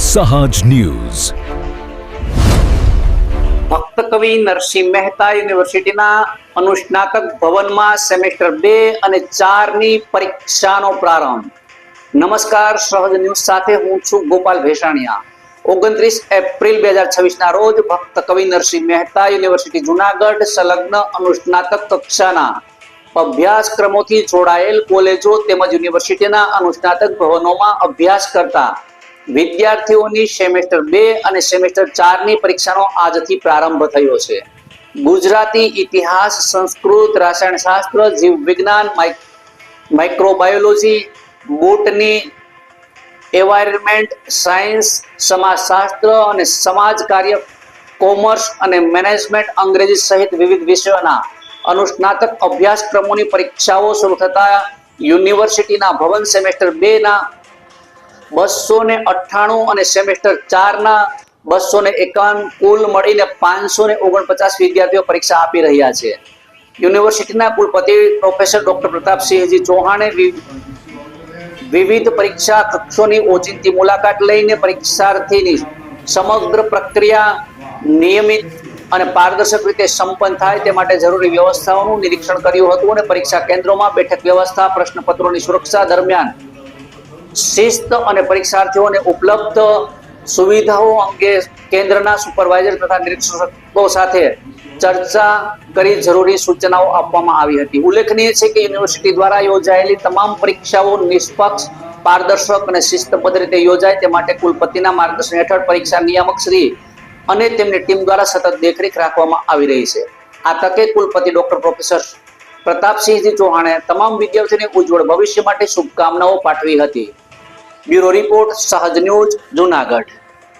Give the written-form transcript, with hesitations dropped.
સહજ ન્યૂઝ. ભક્ત કવિ નરસિંહ મહેતા યુનિવર્સિટીના અનુસ્નાતક ભવનમાં સેમેસ્ટર 2 અને 4 ની પરીક્ષાનો પ્રારંભ. નમસ્કાર, સહજ ન્યૂઝ સાથે હું છું ગોપાલ ભેસાણીયા. 29 એપ્રિલ 2026 ના રોજ ભક્ત કવિ નરસિંહ મહેતા યુનિવર્સિટી જુનાગઢ સંલગ્ન અનુસ્નાતક કક્ષાના અભ્યાસક્રમોથી જોડાયેલ કોલેજો તેમજ યુનિવર્સિટીના અનુસ્નાતક ભવનોમાં અભ્યાસ કરતા વિદ્યાર્થીઓની સેમેસ્ટર 2 અને સેમેસ્ટર 4 ની પરીક્ષાનો આજથી પ્રારંભ થયો છે. ગુજરાતી, ઇતિહાસ, સંસ્કૃત, રસાયણશાસ્ત્ર, જીવ વિજ્ઞાન, માઇક્રોબાયોલોજી, બોટની, એન્વાયરમેન્ટ સાયન્સ, સમાજશાસ્ત્ર અને સમાજ કાર્ય, કોમર્સ અને મેનેજમેન્ટ, અંગ્રેજી સહિત વિવિધ વિષયોના અનુસ્નાતક અભ્યાસક્રમોની પરીક્ષાઓ શરૂ થતા યુનિવર્સિટીના ભવન સેમેસ્ટર 2 ના 298 અને સેમેસ્ટર 4 ના 251 કુલ મળીને 549 વિદ્યાર્થીઓ પરીક્ષા આપી રહ્યા છે. યુનિવર્સિટીના કુલપતિ પ્રોફેસર ડોક્ટર પ્રતાપસિંહજી ચૌહાણે વિવિધ પરીક્ષા કક્ષોની ઓચિંતી મુલાકાત લઈને પરીક્ષાર્થીની સમગ્ર પ્રક્રિયા નિયમિત અને પારદર્શક રીતે સંપન્ન થાય તે માટે જરૂરી વ્યવસ્થાઓનું નિરીક્ષણ કર્યું હતું અને પરીક્ષા કેન્દ્રોમાં બેઠક વ્યવસ્થા, પ્રશ્નપત્રોની સુરક્ષા દરમિયાન શિસ્ત અને પરીક્ષાર્થીઓને ઉપલબ્ધ સુવિધાઓ અંગે કેન્દ્રના સુપરવાઇઝર તથા નિરીક્ષકો સાથે ચર્ચા કરી જરૂરી સૂચનાઓ આપવામાં આવી હતી. ઉલ્લેખનીય છે કે યુનિવર્સિટી દ્વારા યોજાયેલી તમામ પરીક્ષાઓ નિષ્પક્ષ, પારદર્શક અને શિસ્તબદ્ધ રીતે યોજાય તે માટે કુલપતિના માર્ગદર્શન હેઠળ પરીક્ષા નિયામક શ્રી અને તેમની ટીમ દ્વારા સતત દેખરેખ રાખવામાં આવી રહી છે. આ તકે કુલપતિ ડોક્ટર પ્રોફેસર પ્રતાપસિંહજી ચૌહાણે તમામ વિદ્યાર્થીઓને ઉજ્જવળ ભવિષ્ય માટે શુભકામનાઓ પાઠવી હતી. બ્યુરો રિપોર્ટ, સહજ ન્યૂઝ, જુનાગઢ.